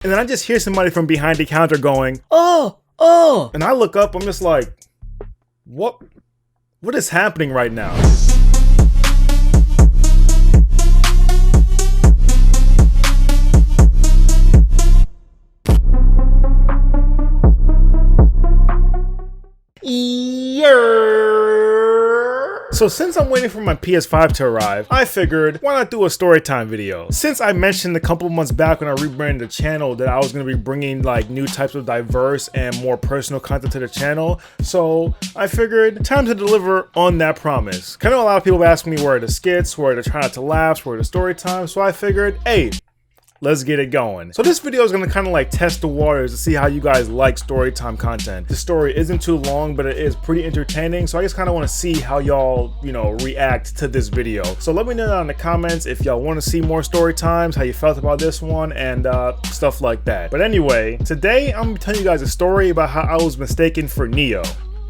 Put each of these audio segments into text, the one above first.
And then I just hear somebody from behind the counter going, "Oh, oh." And I look up, I'm just like, what is happening right now? So since I'm waiting for my PS5 to arrive, I figured, why not do a storytime video? Since I mentioned a couple months back when I rebranded the channel that I was going to be bringing like new types of diverse and more personal content to the channel, so I figured time to deliver on that promise. I know a lot of people ask me where are the skits, where are the try not to laughs, where are the story time, so I figured, hey, let's get it going. So this video is going to kind of like test the waters to see how you guys like storytime content. The story isn't too long, but it is pretty entertaining. So I just kind of want to see how y'all, react to this video. So let me know down in the comments if y'all want to see more story times, how you felt about this one, and stuff like that. But anyway, today I'm telling you guys a story about how I was mistaken for Neo,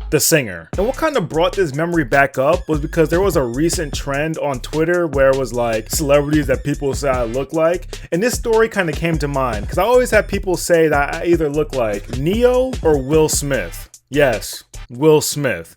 the singer. And what kind of brought this memory back up was because there was a recent trend on Twitter where it was like celebrities that people say I look like, and this story kind of came to mind because I always have people say that I either look like Neo or Will Smith. Yes, Will Smith.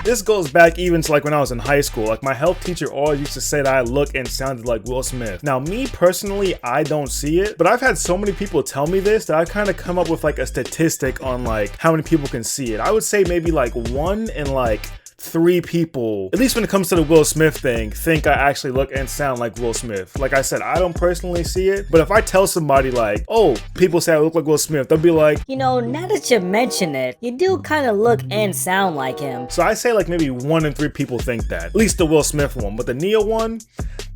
This goes back even to like when I was in high school. Like my health teacher always used to say that I look and sounded like Will Smith. Now me personally, I don't see it, but I've had so many people tell me this that I kind of come up with like a statistic on like how many people can see it. I would say maybe like 1 in like 3 people, at least when it comes to the Will Smith thing, think I actually look and sound like Will Smith. Like I said, I don't personally see it, but if I tell somebody like, oh, people say I look like Will Smith, they'll be like, now that you mention it, you do kind of look and sound like him. So I say like maybe 1 in 3 people think that, at least the Will Smith one, but the Neo one,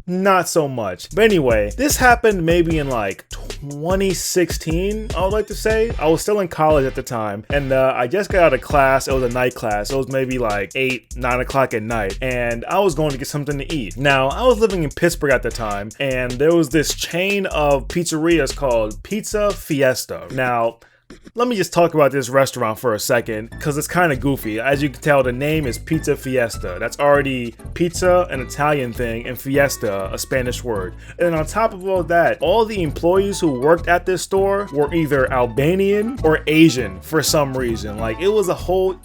not so much. But anyway, this happened maybe in like 2016, I would like to say. I was still in college at the time, and I just got out of class. It was a night class. It was maybe like 8, 9 o'clock at night, and I was going to get something to eat. Now, I was living in Pittsburgh at the time, and there was this chain of pizzerias called Pizza Fiesta. Now, let me just talk about this restaurant for a second, because it's kind of goofy. As you can tell, the name is Pizza Fiesta. That's already pizza, an Italian thing, and fiesta, a Spanish word. And on top of all that, all the employees who worked at this store were either Albanian or Asian for some reason. Like, it was a whole...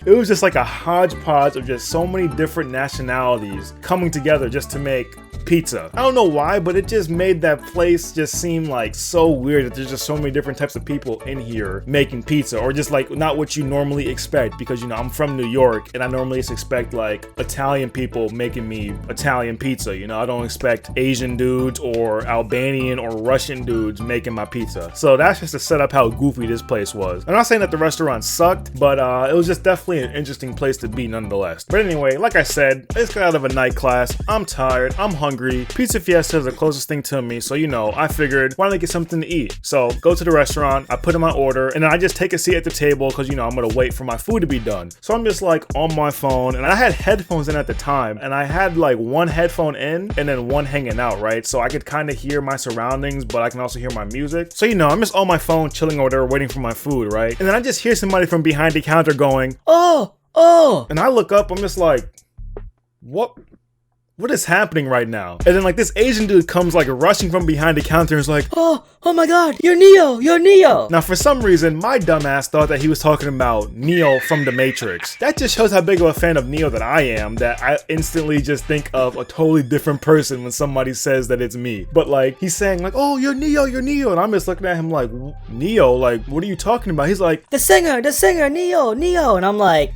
It was just like a hodgepodge of just so many different nationalities coming together just to make pizza. I don't know why, but it just made that place just seem like so weird that there's just so many different types of people in here making pizza, or just like not what you normally expect, because I'm from New York and I normally just expect like Italian people making me Italian pizza. I don't expect Asian dudes or Albanian or Russian dudes making my pizza. So that's just to set up how goofy this place was. I'm not saying that the restaurant sucked, but it was just definitely an interesting place to be nonetheless. But anyway, like I said, I just got out of a night class. I'm tired, I'm hungry. Pizza Fiesta is the closest thing to me, so I figured, why don't I get something to eat? So go to the restaurant, I put in my order, and then I just take a seat at the table because I'm gonna wait for my food to be done. So I'm just like on my phone, and I had headphones in at the time, and I had like one headphone in and then one hanging out, right? So I could kind of hear my surroundings, but I can also hear my music. So I'm just on my phone chilling over there waiting for my food, right? And then I just hear somebody from behind the counter going, "Oh, oh." And I look up, I'm just like, what is happening right now? And then like this Asian dude comes like rushing from behind the counter and is like, oh my god, you're Neo. Now for some reason, my dumbass thought that he was talking about Neo from The Matrix. That just shows how big of a fan of Neo that I am, that I instantly just think of a totally different person when somebody says that it's me. But like, he's saying like, oh, you're Neo. And I'm just looking at him like, Neo? Like, what are you talking about? He's like, the singer, Neo. And I'm like,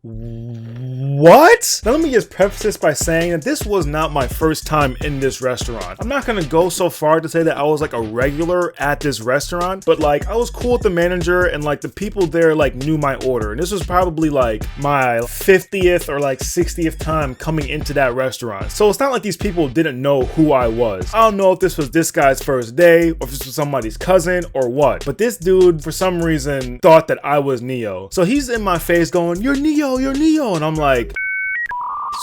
what? Now let me just preface this by saying that this was not my first time in this restaurant. I'm not gonna go so far to say that I was like a regular at this restaurant, but like I was cool with the manager, and like the people there like knew my order. And this was probably like my 50th or like 60th time coming into that restaurant. So it's not like these people didn't know who I was. I don't know if this was this guy's first day or if this was somebody's cousin or what, but this dude for some reason thought that I was Neo. So he's in my face going, you're Neo. And I'm like,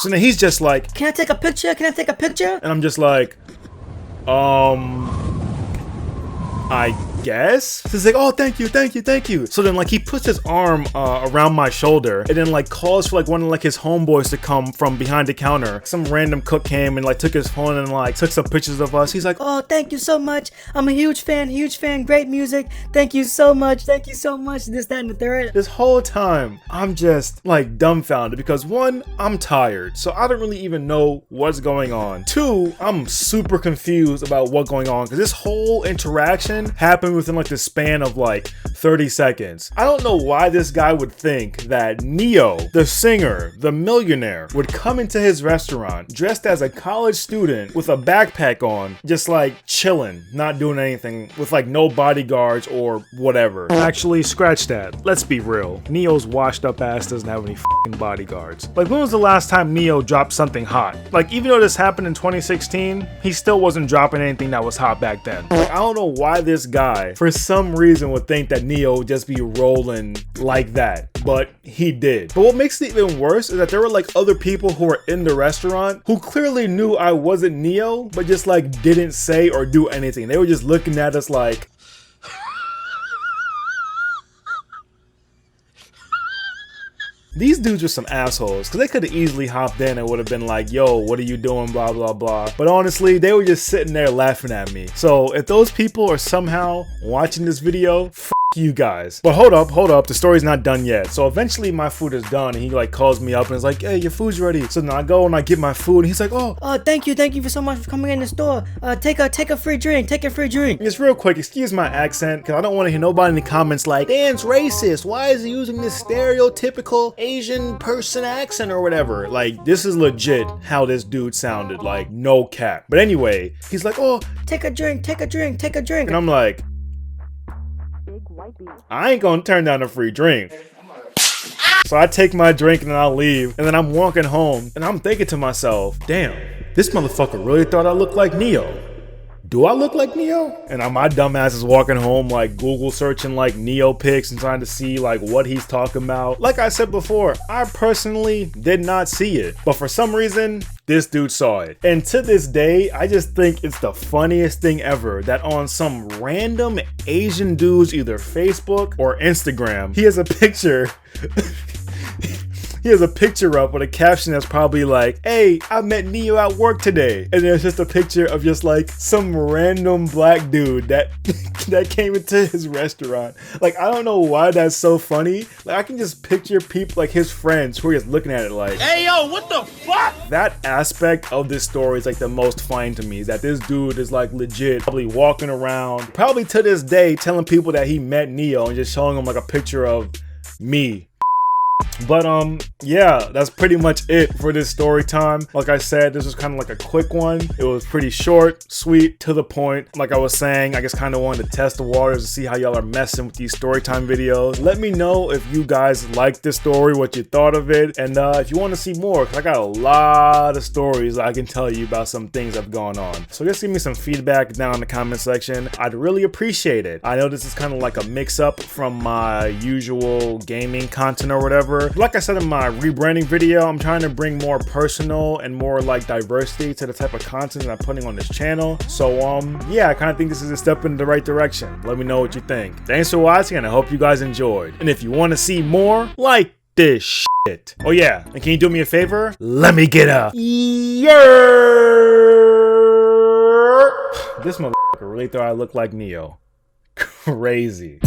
so then he's just like, can I take a picture? And I'm just like, I guess. So he's like, oh, thank you, thank you, thank you. So then like he puts his arm around my shoulder and then like calls for like one of like his homeboys to come from behind the counter. Some random cook came and like took his phone and like took some pictures of us. He's like, Oh, thank you so much. I'm a huge fan, great music. Thank you so much, this, that, and the third. this whole time I'm just like dumbfounded because one, I'm tired, so I don't really even know what's going on. Two, I'm super confused about what's going on because this whole interaction happened within like the span of like 30 seconds. I don't know why this guy would think that Neo, the singer, the millionaire, would come into his restaurant dressed as a college student with a backpack on, just like chilling, not doing anything, with like no bodyguards or whatever. Actually, scratch that. Let's be real. Neo's washed up ass doesn't have any fucking bodyguards. Like, when was the last time Neo dropped something hot? Like, even though this happened in 2016, he still wasn't dropping anything that was hot back then. Like, I don't know why this guy, for some reason, would think that Neo would just be rolling like that, but he did. But what makes it even worse is that there were like other people who were in the restaurant who clearly knew I wasn't Neo, but just like didn't say or do anything. They were just looking at us like, these dudes are some assholes, because they could have easily hopped in and would have been like, yo, what are you doing, blah, blah, blah. But honestly, they were just sitting there laughing at me. So if those people are somehow watching this video, you guys. But hold up, the story's not done yet. So eventually my food is done and he like calls me up and is like, hey, your food's ready. So then I go and I get my food and he's like, oh, thank you for so much for coming in the store. Take a free drink, Just real quick, excuse my accent, because I don't want to hear nobody in the comments like, Dan's racist, why is he using this stereotypical Asian person accent or whatever. Like, this is legit how this dude sounded, like no cap. But anyway, he's like, oh, take a drink. and I'm like, I ain't gonna turn down a free drink. So I take my drink and then I'll leave, and then I'm walking home and I'm thinking to myself, damn, this motherfucker really thought I looked like Neo. Do I look like Neo? And my dumb ass is walking home like Google searching like Neo pics and trying to see like what he's talking about. Like I said before, I personally did not see it, but for some reason, this dude saw it. And to this day, I just think it's the funniest thing ever that on some random Asian dude's either Facebook or Instagram, he has a picture he has a picture up with a caption that's probably like, hey, I met Neo at work today. And there's just a picture of just like some random black dude that came into his restaurant. Like, I don't know why that's so funny. Like, I can just picture people like his friends who are just looking at it like, hey yo, what the fuck? That aspect of this story is like the most funny to me, is that this dude is like legit probably walking around, probably to this day, telling people that he met Neo and just showing them like a picture of me. But yeah, that's pretty much it for this story time. Like I said, this was kind of like a quick one. It was pretty short, sweet, to the point. Like I was saying, I just kind of wanted to test the waters to see how y'all are messing with these story time videos. Let me know if you guys liked this story, what you thought of it, and if you want to see more, because I got a lot of stories I can tell you about some things that have gone on. So just give me some feedback down in the comment section. I'd really appreciate it. I know this is kind of like a mix-up from my usual gaming content or whatever. Like I said in my rebranding video, I'm trying to bring more personal and more like diversity to the type of content that I'm putting on this channel. So yeah, I kind of think this is a step in the right direction. Let me know what you think. Thanks for watching, and I hope you guys enjoyed. And if you want to see more, like this shit. Oh yeah, and can you do me a favor? Let me get a yeah. This motherfucker really thought I looked like Neo. Crazy.